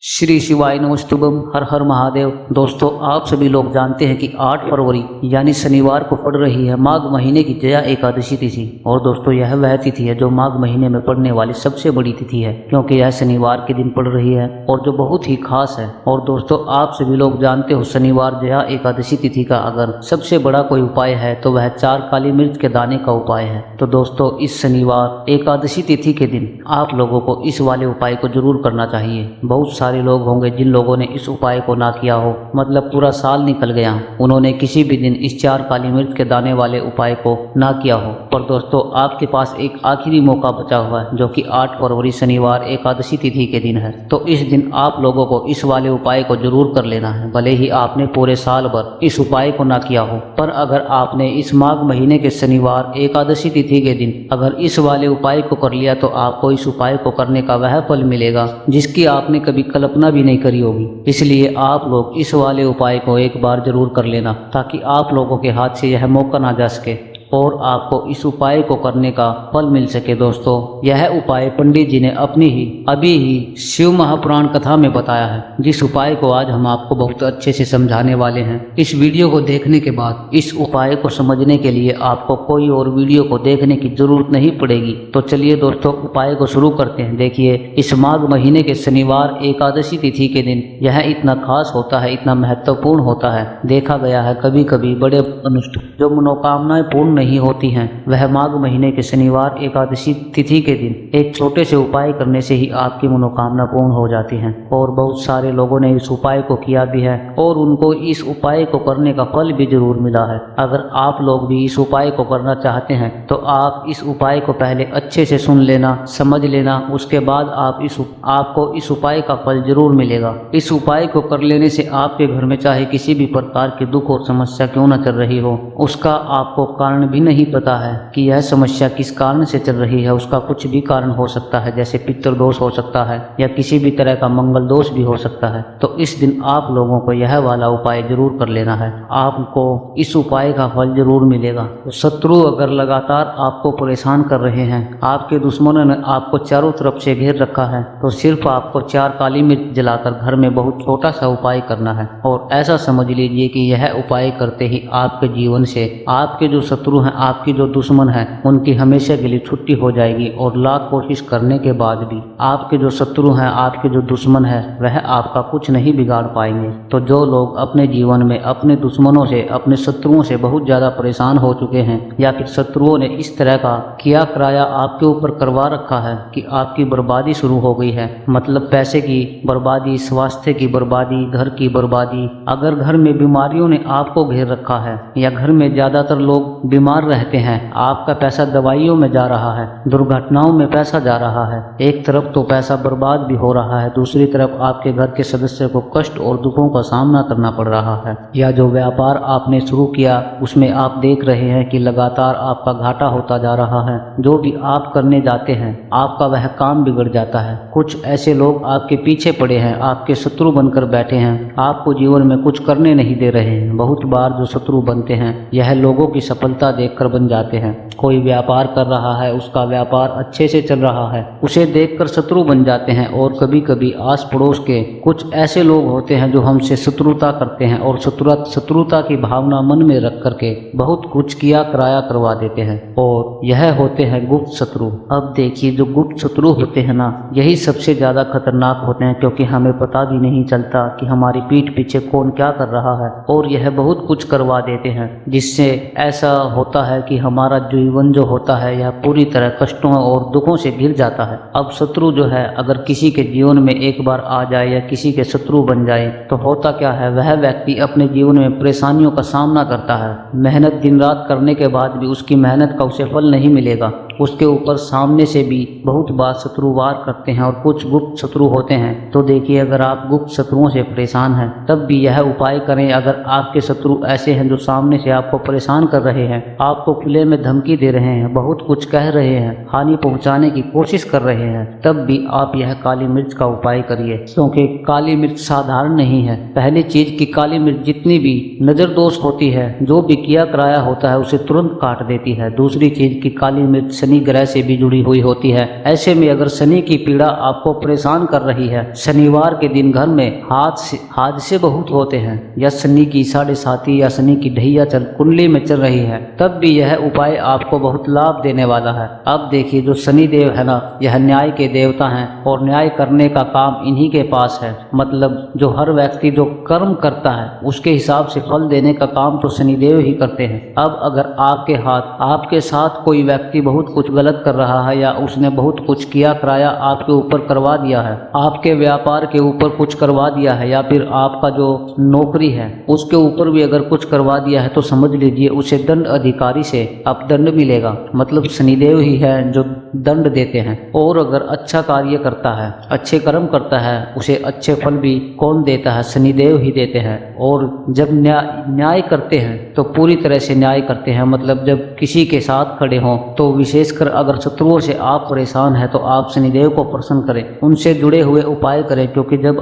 श्री शिवाय नमस्तुभम। हर हर महादेव। दोस्तों, आप सभी लोग जानते हैं कि 8 फरवरी यानी शनिवार को पड़ रही है माघ महीने की जया एकादशी तिथि। और दोस्तों, यह वह तिथि है जो माघ महीने में पड़ने वाली सबसे बड़ी तिथि है, क्योंकि यह शनिवार के दिन पड़ रही है और जो बहुत ही खास है। और दोस्तों, आप सभी लोग जानते हो शनिवार जया एकादशी तिथि का अगर सबसे बड़ा कोई उपाय है तो वह 4 काली मिर्च के दाने का उपाय है। तो दोस्तों, इस शनिवार एकादशी तिथि के दिन आप लोगों को इस वाले उपाय को जरूर करना चाहिए। बहुत सारे लोग होंगे जिन लोगों ने इस उपाय को ना किया हो, मतलब पूरा साल निकल गया, उन्होंने किसी भी दिन इस 4 काली मिर्च के दाने वाले उपाय को ना किया हो। और दोस्तों, आपके पास एक आखिरी मौका बचा हुआ है जो कि 8 फरवरी शनिवार एकादशी तिथि के दिन है। तो इस दिन आप लोगों को इस वाले उपाय को जरूर कर लेना है, भले ही आपने पूरे साल भर इस उपाय को ना किया हो। पर अगर आपने इस माघ महीने के शनिवार एकादशी तिथि के दिन अगर इस वाले उपाय को कर लिया तो आपको इस उपाय को करने का वह फल मिलेगा जिसकी आपने कभी कल्पना भी नहीं करी होगी। इसलिए आप लोग इस वाले उपाय को एक बार जरूर कर लेना ताकि आप लोगों के हाथ से यह मौका ना जा सके और आपको इस उपाय को करने का फल मिल सके। दोस्तों, यह उपाय पंडित जी ने अपनी ही अभी ही शिव महापुराण कथा में बताया है, जिस उपाय को आज हम आपको बहुत अच्छे से समझाने वाले हैं। इस वीडियो को देखने के बाद इस उपाय को समझने के लिए आपको कोई और वीडियो को देखने की जरूरत नहीं पड़ेगी। तो चलिए दोस्तों, उपाय को शुरू करते हैं। देखिए, इस माघ महीने के शनिवार एकादशी तिथि के दिन यह इतना खास होता है, इतना महत्वपूर्ण होता है। देखा गया है कभी कभी बड़े अनुष्ठान जो मनोकामनाएं पूर्ण नहीं होती हैं, वह माघ महीने के शनिवार एकादशी तिथि के दिन एक छोटे से उपाय करने से ही आपकी मनोकामना पूर्ण हो जाती है। और बहुत सारे लोगों ने इस उपाय को किया भी है और उनको इस उपाय को करने का फल भी जरूर मिला है। अगर आप लोग भी इस उपाय को करना चाहते हैं तो आप इस उपाय को पहले अच्छे से सुन लेना, समझ लेना, उसके बाद आपको इस उपाय का फल जरूर मिलेगा। इस उपाय को कर लेने से आपके घर में चाहे किसी भी प्रकार की दुख और समस्या क्यों न चल रही हो, उसका आपको कारण भी नहीं पता है कि यह समस्या किस कारण से चल रही है। उसका कुछ भी कारण हो सकता है, जैसे पितृ दोष हो सकता है या किसी भी तरह का मंगल दोष भी हो सकता है। तो इस दिन आप लोगों को यह वाला उपाय जरूर कर लेना है, आपको इस उपाय का फल जरूर मिलेगा। तो शत्रु अगर लगातार आपको परेशान कर रहे हैं, आपके दुश्मनों ने आपको चारों तरफ से घेर रखा है, तो सिर्फ आपको 4 काली मिर्च जलाकर घर में बहुत छोटा सा उपाय करना है। और ऐसा समझ लीजिए कि यह उपाय करते ही आपके जीवन से आपके जो शत्रु हैं, आपकी जो दुश्मन है, उनकी हमेशा के लिए छुट्टी हो जाएगी। और लाख कोशिश करने के बाद भी आपके जो शत्रु हैं, आपके जो दुश्मन है, वह आपका कुछ नहीं बिगाड़ पाएंगे। तो जो लोग अपने जीवन में अपने दुश्मनों से, अपने शत्रुओं से बहुत ज्यादा परेशान हो चुके हैं या फिर शत्रुओं ने इस तरह का किया कराया आपके ऊपर करवा रखा है कि आपकी बर्बादी शुरू हो गई है, मतलब पैसे की बर्बादी, स्वास्थ्य की बर्बादी, घर की बर्बादी, अगर घर में बीमारियों ने आपको घेर रखा है या घर में ज्यादातर लोग बीमार रहते हैं, आपका पैसा दवाइयों में जा रहा है, दुर्घटनाओं में पैसा जा रहा है, एक तरफ तो पैसा बर्बाद भी हो रहा है, दूसरी तरफ आपके घर के सदस्य को कष्ट और दुखों का सामना करना पड़ रहा है, या जो व्यापार आपने शुरू किया उसमें आप देख रहे हैं कि लगातार आपका घाटा होता जा रहा है, जो भी आप करने जाते हैं आपका वह काम बिगड़ जाता है। कुछ ऐसे लोग आपके पीछे पड़े हैं, आपके शत्रु बनकर बैठे हैं, आपको जीवन में कुछ करने नहीं दे रहे हैं। बहुत बार जो शत्रु बनते हैं यह लोगों की सफलता देखकर बन जाते हैं। कोई व्यापार कर रहा है, उसका व्यापार अच्छे से चल रहा है, उसे देखकर शत्रु बन जाते हैं। और कभी कभी आस पड़ोस के कुछ ऐसे लोग होते हैं जो हमसे शत्रुता करते हैं और शत्रुता की भावना मन में रख करके बहुत कुछ किया कराया करवा देते हैं, और यह होते हैं गुप्त शत्रु। अब देखिए, जो गुप्त शत्रु होते हैं ना, यही सबसे ज्यादा खतरनाक होते हैं, क्योंकि हमें पता भी नहीं चलता कि हमारी पीठ पीछे कौन क्या कर रहा है, और यह बहुत कुछ करवा देते हैं, जिससे ऐसा होता है कि हमारा जीवन जो होता है यह पूरी तरह कष्टों और दुखों से घिर जाता है। अब शत्रु जो है अगर किसी के जीवन में एक बार आ जाए या किसी के शत्रु बन जाए तो होता क्या है, वह व्यक्ति अपने जीवन में परेशानियों का सामना करता है। मेहनत दिन रात करने के बाद भी उसकी मेहनत का उसे फल नहीं मिलेगा। उसके ऊपर सामने से भी बहुत बार शत्रु वार करते हैं और कुछ गुप्त शत्रु होते हैं। तो देखिए, अगर आप गुप्त शत्रुओं से परेशान हैं तब भी यह उपाय करें। अगर आपके शत्रु ऐसे हैं जो सामने से आपको परेशान कर रहे हैं, आपको खुले में धमकी दे रहे हैं, बहुत कुछ कह रहे हैं, हानि पहुंचाने की कोशिश कर रहे हैं, तब भी आप यह काली मिर्च का उपाय करिए, क्योंकि काली मिर्च साधारण नहीं है। पहली चीज कि काली मिर्च जितनी भी नजर दोष होती है, जो भी किया कराया होता है, उसे तुरंत काट देती है। दूसरी चीज कि काली मिर्च शनि ग्रह से भी जुड़ी हुई होती है। ऐसे में अगर शनि की पीड़ा आपको परेशान कर रही है, शनिवार के दिन घर में हादसे बहुत होते हैं, या शनि की 7.5 या शनि की ढैया कुंडली में चल रही है, तब भी यह उपाय आपको बहुत लाभ देने वाला है। अब देखिए, जो शनि देव है ना, यह न्याय के देवता हैं और न्याय करने का काम इन्हीं के पास है। मतलब जो हर व्यक्ति जो कर्म करता है उसके हिसाब से फल देने का काम तो शनिदेव ही करते हैं। अब अगर आपके साथ कोई व्यक्ति बहुत कुछ गलत कर रहा है, या उसने बहुत कुछ किया कराया आपके ऊपर करवा दिया है, आपके व्यापार के ऊपर कुछ करवा दिया है, या फिर आपका जो नौकरी है उसके ऊपर भी अगर कुछ करवा दिया है, तो समझ लीजिए उसे दंड अधिकारी से अब दंड मिलेगा। मतलब शनिदेव ही है जो दंड देते हैं। और अगर अच्छा कार्य करता है, अच्छे कर्म करता है, उसे अच्छे फल भी कौन देता है? शनिदेव ही देते हैं। और जब न्याय करते हैं तो पूरी तरह से न्याय करते हैं। मतलब जब किसी के साथ खड़े हों, तो विशेषकर अगर शत्रुओं से आप परेशान हैं तो आप शनिदेव को प्रसन्न करें, उनसे जुड़े हुए उपाय करें, क्योंकि जब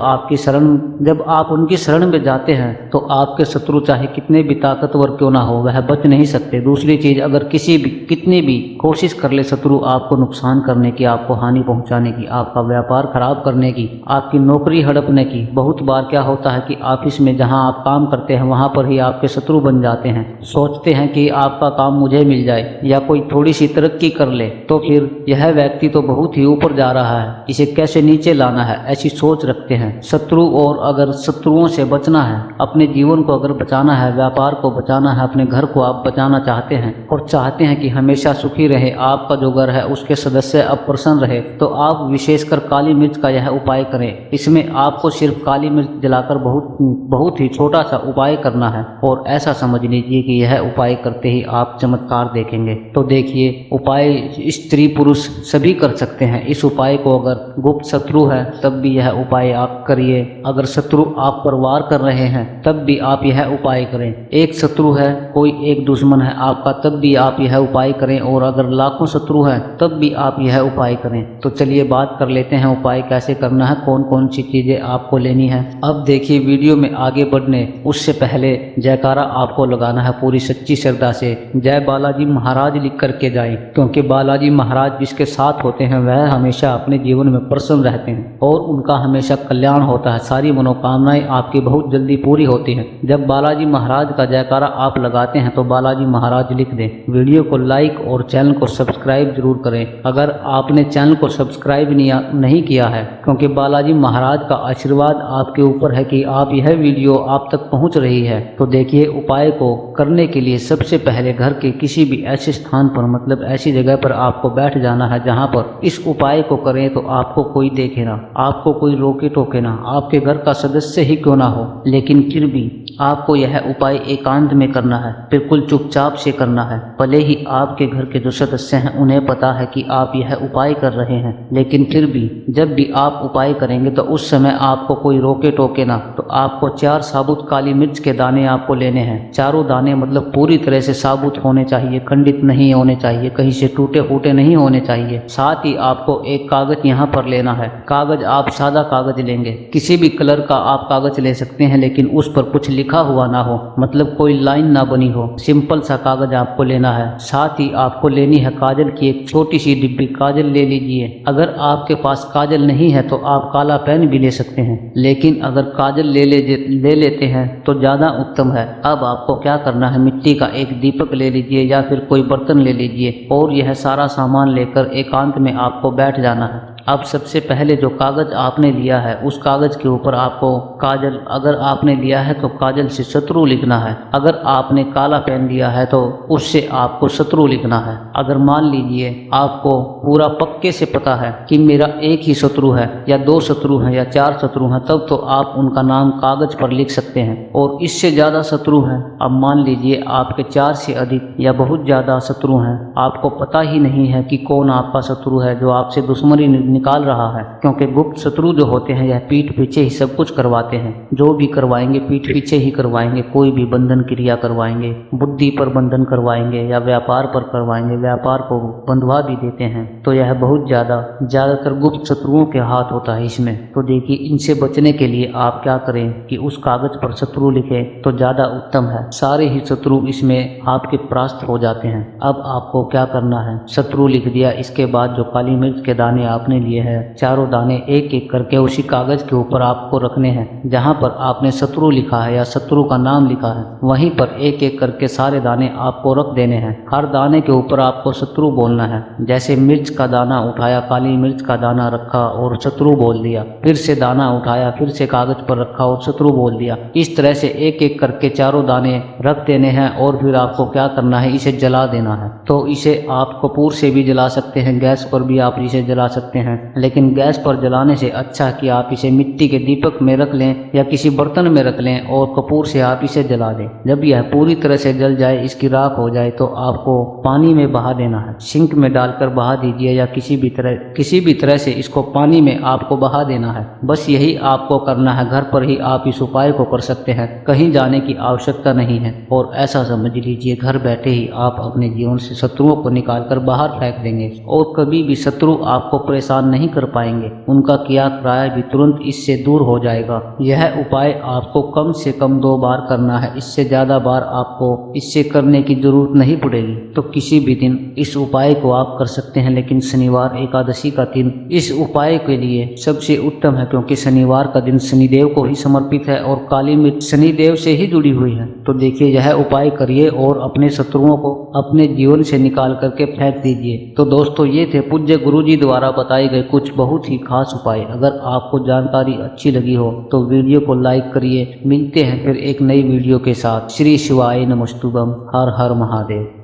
आप उनकी शरण में जाते हैं तो आपके शत्रु चाहे कितने भी ताकतवर क्यों ना हो, वह बच नहीं सकते। दूसरी चीज, अगर कितनी भी कोशिश कर ले शत्रु आपको नुकसान करने की, आपको हानि पहुंचाने की, आपका व्यापार खराब करने की, आपकी नौकरी हड़पने की, बहुत बार क्या होता है कि ऑफिस में जहां आप काम करते हैं वहां पर ही आपके शत्रु बन जाते हैं। सोचते हैं कि आपका काम मुझे मिल जाए, या कोई थोड़ी सी तरक्की कर ले तो फिर यह व्यक्ति तो बहुत ही ऊपर जा रहा है, इसे कैसे नीचे लाना है, ऐसी सोच रखते हैं शत्रु। और अगर शत्रुओं से बचना है, अपने जीवन को अगर बचाना है, व्यापार को बचाना है, अपने घर को आप बचाना चाहते हैं और चाहते हैं कि हमेशा सुखी रहे आपका जो घर है, उसके सदस्य अब प्रसन्न रहे, तो आप विशेषकर काली मिर्च का यह उपाय करें। इसमें आपको सिर्फ काली मिर्च जलाकर बहुत ही छोटा सा उपाय करना है, और ऐसा समझ लीजिए कि यह उपाय करते ही आप चमत्कार देखेंगे। तो देखिए, उपाय स्त्री पुरुष सभी कर सकते हैं। इस उपाय को अगर गुप्त शत्रु है तब भी यह उपाय आप करिए, अगर शत्रु आप पर वार कर रहे हैं तब भी आप यह उपाय करें, एक शत्रु है, कोई एक दुश्मन है आपका, तब भी आप यह उपाय करें, और अगर लाखों शत्रु हैं तब भी आप यह उपाय करें। तो चलिए बात कर लेते हैं उपाय कैसे करना है, कौन कौन सी चीजें आपको लेनी है। अब देखिए, वीडियो में आगे बढ़ने उससे पहले जयकारा आपको लगाना है पूरी सच्ची श्रद्धा से। जय बालाजी महाराज लिख करके जाएं, क्योंकि बालाजी महाराज जिसके साथ होते हैं वह हमेशा अपने जीवन में प्रसन्न रहते हैं और उनका हमेशा कल्याण होता है। सारी मनोकामनाएं आपकी बहुत जल्दी पूरी होती हैं। जब बालाजी महाराज का जयकारा आप लगाते हैं तो बालाजी महाराज लिख दें। वीडियो को लाइक और चैनल को सब्सक्राइब जरूर करें अगर आपने चैनल को सब्सक्राइब नहीं किया है, क्योंकि बालाजी महाराज का आशीर्वाद आपके ऊपर है कि आप यह वीडियो आप तक पहुंच रही है। तो देखिए, उपाय को करने के लिए सबसे पहले घर के किसी भी ऐसे स्थान पर, मतलब ऐसी जगह पर आपको बैठ जाना है जहां पर इस उपाय को करें तो आपको कोई देखे ना, आपको कोई रोके टोके ना, आपके घर का सदस्य ही क्यों ना हो, लेकिन फिर भी आपको यह उपाय एकांत में करना है, बिल्कुल चुपचाप से करना है। भले ही आपके घर के जो सदस्य हैं उन्हें पता है कि आप यह उपाय कर रहे हैं, लेकिन फिर भी जब भी आप उपाय करेंगे तो उस समय आपको कोई रोके टोके ना। तो आपको 4 साबुत काली मिर्च के दाने आपको लेने हैं। चारों दाने मतलब पूरी तरह से साबुत होने चाहिए, खंडित नहीं होने चाहिए, कहीं से टूटे फूटे नहीं होने चाहिए। साथ ही आपको एक कागज यहाँ पर लेना है। कागज आप सादा कागज लेंगे, किसी भी कलर का आप कागज ले सकते हैं, लेकिन उस पर कुछ लिखा हुआ ना हो, मतलब कोई लाइन ना बनी हो, सिंपल सा कागज आपको लेना है। साथ ही आपको लेनी है काजल की एक छोटी सी डिब्बी, काजल ले लीजिए। अगर आपके पास काजल नहीं है तो आप काला पेन भी ले सकते हैं, लेकिन अगर काजल ले लेते हैं तो ज़्यादा उत्तम है। अब आपको क्या करना है, मिट्टी का एक दीपक ले लीजिए या फिर कोई बर्तन ले लीजिए और यह सारा सामान लेकर एकांत में आपको बैठ जाना है। अब सबसे पहले जो कागज आपने लिया है उस कागज के ऊपर आपको काजल, अगर आपने लिया है तो काजल से शत्रु लिखना है। अगर आपने काला पेन लिया है तो उससे आपको शत्रु लिखना है। अगर मान लीजिए आपको पूरा पक्के से पता है कि मेरा एक ही शत्रु है या 2 शत्रु हैं या 4 शत्रु हैं, तब तो आप उनका नाम कागज पर लिख सकते हैं। और इससे ज़्यादा शत्रु हैं, अब मान लीजिए आपके 4 से अधिक या बहुत ज़्यादा शत्रु हैं, आपको पता ही नहीं है कि कौन आपका शत्रु है जो आपसे दुश्मनी निकाल रहा है, क्योंकि गुप्त शत्रु जो होते हैं यह पीठ पीछे ही सब कुछ करवाते हैं। जो भी करवाएंगे पीठ पीछे ही करवाएंगे। कोई भी बंधन क्रिया करवाएंगे, बुद्धि पर बंधन करवाएंगे या व्यापार पर करवाएंगे, व्यापार को बंधवा भी देते हैं। तो यह बहुत ज्यादातर गुप्त शत्रुओं के हाथ होता है इसमें। तो देखिए, इनसे बचने के लिए आप क्या करें कि उस कागज पर शत्रु लिखे तो ज्यादा उत्तम है। सारे ही शत्रु इसमें आपके परास्त हो जाते हैं। अब आपको क्या करना है, शत्रु लिख दिया, इसके बाद जो काली मिर्च के दाने आपने लिए हैं, चारों दाने एक एक करके उसी कागज के ऊपर आपको रखने हैं। जहां पर आपने शत्रु लिखा है या शत्रु का नाम लिखा है वहीं पर एक एक करके सारे दाने आपको रख देने हैं। हर दाने के ऊपर आपको शत्रु बोलना है। जैसे मिर्च का दाना उठाया, काली मिर्च का दाना रखा और शत्रु बोल दिया, फिर से दाना उठाया, फिर से कागज पर रखा और शत्रु बोल दिया। इस तरह से एक एक करके चारों दाने रख देने हैं और फिर आपको क्या करना है, इसे जला देना है। तो इसे आप कपूर से भी जला सकते हैं, गैस पर भी आप इसे जला सकते हैं, लेकिन गैस पर जलाने से अच्छा कि आप इसे मिट्टी के दीपक में रख लें या किसी बर्तन में रख लें और कपूर से आप इसे जला दें। जब यह पूरी तरह से जल जाए, इसकी राख हो जाए, तो आपको पानी में बहा देना है। सिंक में डालकर बहा दीजिए या किसी भी तरह से इसको पानी में आपको बहा देना है। बस यही आपको करना है। घर पर ही आप इस उपाय को कर सकते हैं, कहीं जाने की आवश्यकता नहीं है। और ऐसा समझ लीजिए, घर बैठे ही आप अपने जीवन से शत्रुओं को निकालकर बाहर फेंक देंगे और कभी भी शत्रु आपको परेशान नहीं कर पाएंगे। उनका किया कराया भी तुरंत इससे दूर हो जाएगा। यह उपाय आपको कम से कम 2 बार करना है, इससे ज्यादा बार आपको इससे करने की जरूरत नहीं पड़ेगी। तो किसी भी दिन इस उपाय को आप कर सकते हैं, लेकिन शनिवार एकादशी का दिन इस उपाय के लिए सबसे उत्तम है, क्योंकि शनिवार का दिन शनिदेव को ही समर्पित है और काली मिर्च शनिदेव से ही जुड़ी हुई है। तो देखिए, यह उपाय करिए और अपने शत्रुओं को अपने जीवन से निकाल करके फेंक दीजिए। तो दोस्तों, ये थे पूज्य गुरुजी द्वारा बताए गए कुछ बहुत ही खास उपाय। अगर आपको जानकारी अच्छी लगी हो तो वीडियो को लाइक करिए। मिलते हैं फिर एक नई वीडियो के साथ। श्री शिवाय नमस्तुभम। हर हर महादेव।